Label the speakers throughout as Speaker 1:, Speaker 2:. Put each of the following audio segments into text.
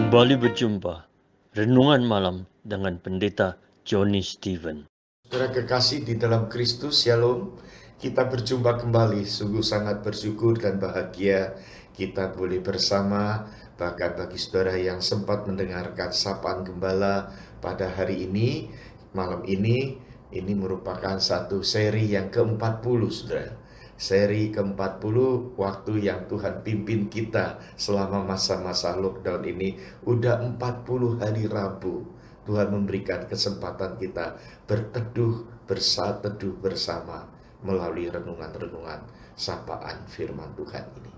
Speaker 1: Kembali berjumpa Renungan Malam dengan Pendeta Johnny Stephen.
Speaker 2: Saudara kekasih di dalam Kristus, Shalom. Kita berjumpa kembali, sungguh sangat bersyukur dan bahagia kita boleh bersama. Bahkan bagi saudara yang sempat mendengarkan sapaan gembala pada hari ini, malam ini merupakan satu seri yang ke-40, saudara. Seri ke-40, waktu yang Tuhan pimpin kita selama masa-masa lockdown ini. Udah 40 hari Rabu Tuhan memberikan kesempatan kita berteduh, bersateduh bersama melalui renungan-renungan sapaan firman Tuhan ini.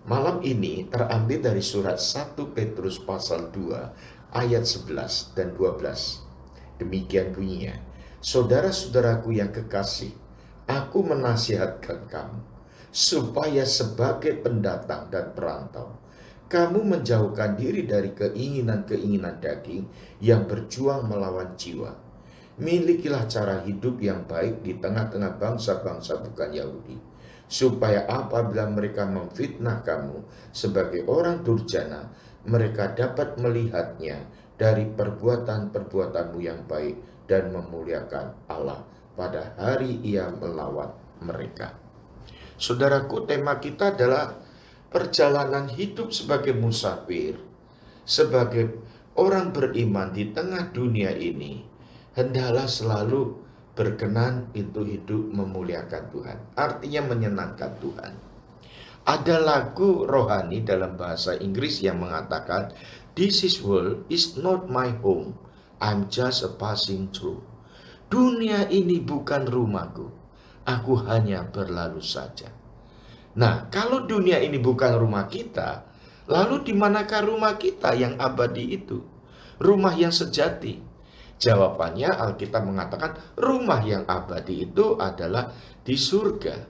Speaker 2: Malam ini terambil dari surat 1 Petrus pasal 2 ayat 11 dan 12. Demikian bunyinya, saudara-saudaraku yang kekasih, aku menasihatkan kamu supaya sebagai pendatang dan perantau, kamu menjauhkan diri dari keinginan-keinginan daging yang berjuang melawan jiwa. Milikilah cara hidup yang baik di tengah-tengah bangsa-bangsa bukan Yahudi, supaya apabila mereka memfitnah kamu sebagai orang durjana, mereka dapat melihatnya dari perbuatan-perbuatanmu yang baik dan memuliakan Allah pada hari Ia melawan mereka. Saudaraku, tema kita adalah perjalanan hidup sebagai musafir, sebagai orang beriman di tengah dunia ini. Hendaklah selalu berkenan untuk hidup memuliakan Tuhan, artinya menyenangkan Tuhan. Ada lagu rohani dalam bahasa Inggris yang mengatakan, "This world is not my home, I'm just a passing through." Dunia ini bukan rumahku, aku hanya berlalu saja. Nah, kalau dunia ini bukan rumah kita, lalu di manakah rumah kita yang abadi itu? Rumah yang sejati? Jawabannya Alkitab mengatakan rumah yang abadi itu adalah di surga.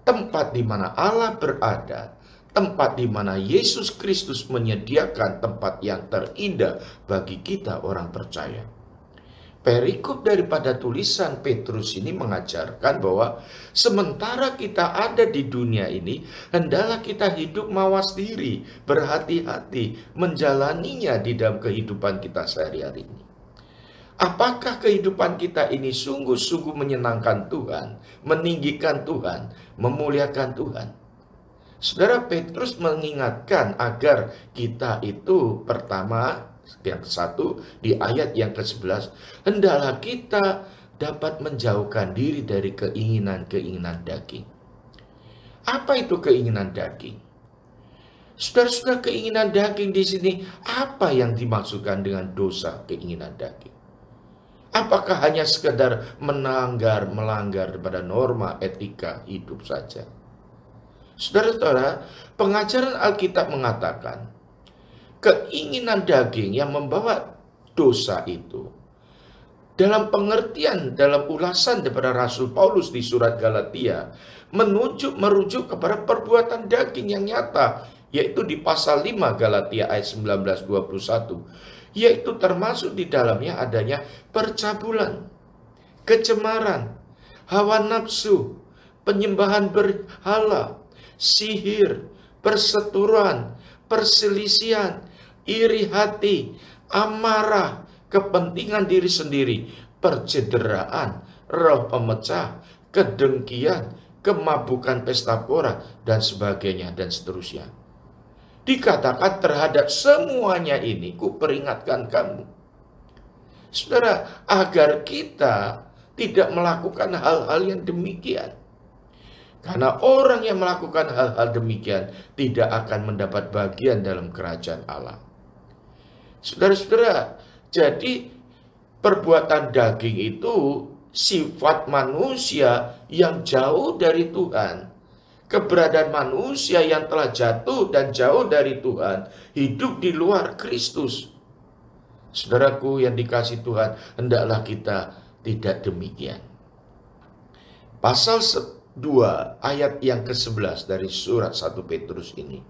Speaker 2: Tempat di mana Allah berada, tempat di mana Yesus Kristus menyediakan tempat yang terindah bagi kita orang percaya. Perikop daripada tulisan Petrus ini mengajarkan bahwa sementara kita ada di dunia ini, hendaklah kita hidup mawas diri, berhati-hati, menjalaninya di dalam kehidupan kita sehari-hari ini. Apakah kehidupan kita ini sungguh-sungguh menyenangkan Tuhan, meninggikan Tuhan, memuliakan Tuhan? Saudara, Petrus mengingatkan agar kita itu pertama, yang satu di ayat yang ke-11, hendaklah kita dapat menjauhkan diri dari keinginan-keinginan daging. Apa itu keinginan daging? Saudara-saudara, keinginan daging di sini apa yang dimaksudkan dengan dosa keinginan daging? Apakah hanya sekedar melanggar pada norma etika hidup saja? Saudara-saudara, pengajaran Alkitab mengatakan keinginan daging yang membawa dosa itu, dalam pengertian, dalam ulasan daripada Rasul Paulus di surat Galatia, merujuk kepada perbuatan daging yang nyata, yaitu di pasal 5 Galatia ayat 19-21, yaitu termasuk di dalamnya adanya percabulan, kecemaran, hawa nafsu, penyembahan berhala, sihir, perseteruan, perselisihan, iri hati, amarah, kepentingan diri sendiri, percederaan, roh pemecah, kedengkian, kemabukan pesta pora, dan sebagainya, dan seterusnya. Dikatakan terhadap semuanya ini, ku peringatkan kamu, saudara, agar kita tidak melakukan hal-hal yang demikian. Karena orang yang melakukan hal-hal demikian tidak akan mendapat bagian dalam kerajaan Allah. Saudara-saudara, jadi perbuatan daging itu sifat manusia yang jauh dari Tuhan. Keberadaan manusia yang telah jatuh dan jauh dari Tuhan, hidup di luar Kristus. Saudaraku yang dikasihi Tuhan, hendaklah kita tidak demikian. Pasal 2 ayat yang ke-11 dari surat 1 Petrus ini,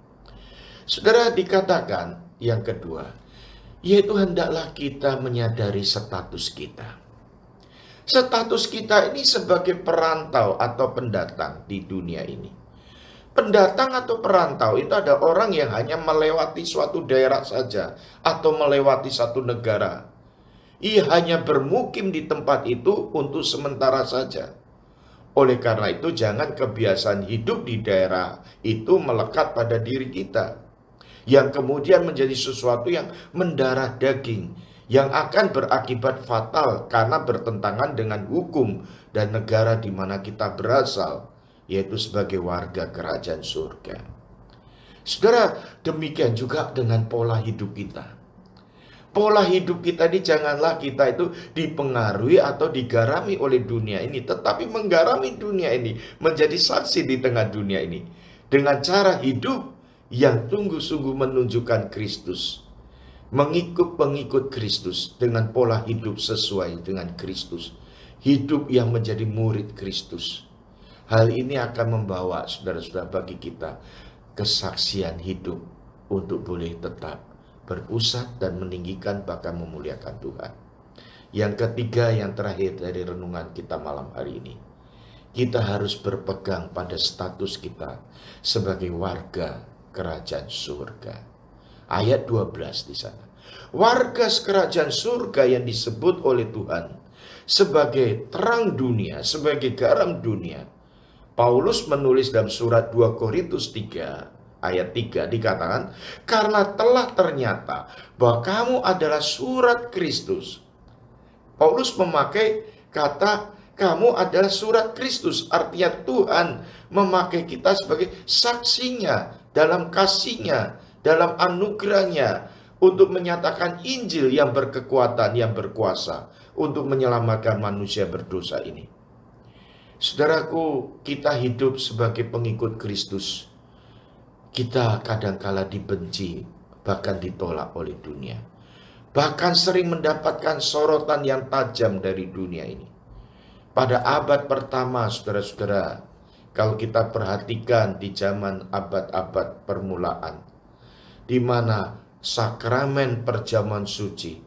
Speaker 2: saudara, dikatakan yang kedua, yaitu hendaklah kita menyadari status kita. Status kita ini sebagai perantau atau pendatang di dunia ini. Pendatang atau perantau itu ada orang yang hanya melewati suatu daerah saja atau melewati satu negara. Ia hanya bermukim di tempat itu untuk sementara saja. Oleh karena itu, jangan kebiasaan hidup di daerah itu melekat pada diri kita, yang kemudian menjadi sesuatu yang mendarah daging, yang akan berakibat fatal karena bertentangan dengan hukum dan negara di mana kita berasal, yaitu sebagai warga kerajaan surga. Saudara, demikian juga dengan pola hidup kita. Pola hidup kita ini janganlah kita itu dipengaruhi atau digarami oleh dunia ini, tetapi menggarami dunia ini, menjadi saksi di tengah dunia ini dengan cara hidup yang sungguh-sungguh menunjukkan Kristus. Mengikut pengikut Kristus dengan pola hidup sesuai dengan Kristus. Hidup yang menjadi murid Kristus. Hal ini akan membawa saudara-saudara bagi kita kesaksian hidup untuk boleh tetap berpusat dan meninggikan bahkan memuliakan Tuhan. Yang ketiga, yang terakhir dari renungan kita malam hari ini, kita harus berpegang pada status kita sebagai warga kerajaan surga. Ayat 12 di sana. Warga kerajaan surga yang disebut oleh Tuhan sebagai terang dunia, sebagai garam dunia. Paulus menulis dalam surat 2 Korintus 3 ayat 3 dikatakan, karena telah ternyata bahwa kamu adalah surat Kristus. Paulus memakai kata kamu adalah surat Kristus, artinya Tuhan memakai kita sebagai saksinya dalam kasihnya, dalam anugerahnya untuk menyatakan Injil yang berkekuatan, yang berkuasa untuk menyelamatkan manusia berdosa ini. Saudaraku, kita hidup sebagai pengikut Kristus. Kita kadangkala dibenci, bahkan ditolak oleh dunia. Bahkan sering mendapatkan sorotan yang tajam dari dunia ini. Pada abad pertama, saudara-saudara, kalau kita perhatikan di zaman abad-abad permulaan, di mana sakramen perjamuan suci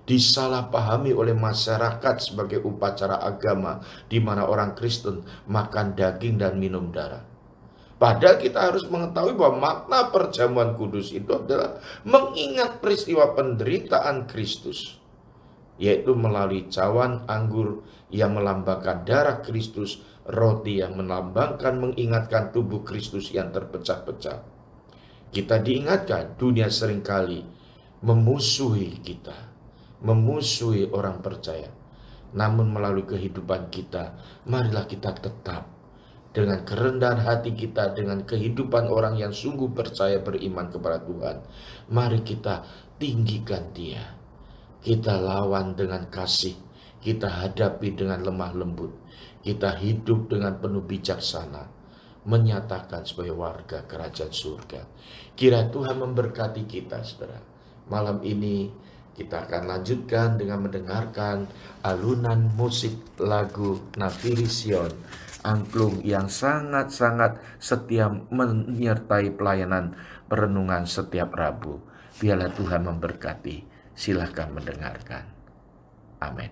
Speaker 2: disalahpahami oleh masyarakat sebagai upacara agama, di mana orang Kristen makan daging dan minum darah. Padahal kita harus mengetahui bahwa makna perjamuan kudus itu adalah mengingat peristiwa penderitaan Kristus, yaitu melalui cawan anggur yang melambangkan darah Kristus, roti yang melambangkan mengingatkan tubuh Kristus yang terpecah-pecah. Kita diingatkan dunia seringkali memusuhi kita, memusuhi orang percaya. Namun melalui kehidupan kita, marilah kita tetap dengan kerendahan hati kita, dengan kehidupan orang yang sungguh percaya beriman kepada Tuhan. Mari kita tinggikan Dia. Kita lawan dengan kasih. Kita hadapi dengan lemah lembut. Kita hidup dengan penuh bijaksana, menyatakan sebagai warga kerajaan surga. Kiranya Tuhan memberkati kita, saudara. Malam ini kita akan lanjutkan dengan mendengarkan alunan musik lagu Nafiri Sion, angklung yang sangat-sangat setia menyertai pelayanan perenungan setiap Rabu. Biarlah Tuhan memberkati. Silakan mendengarkan. Amin.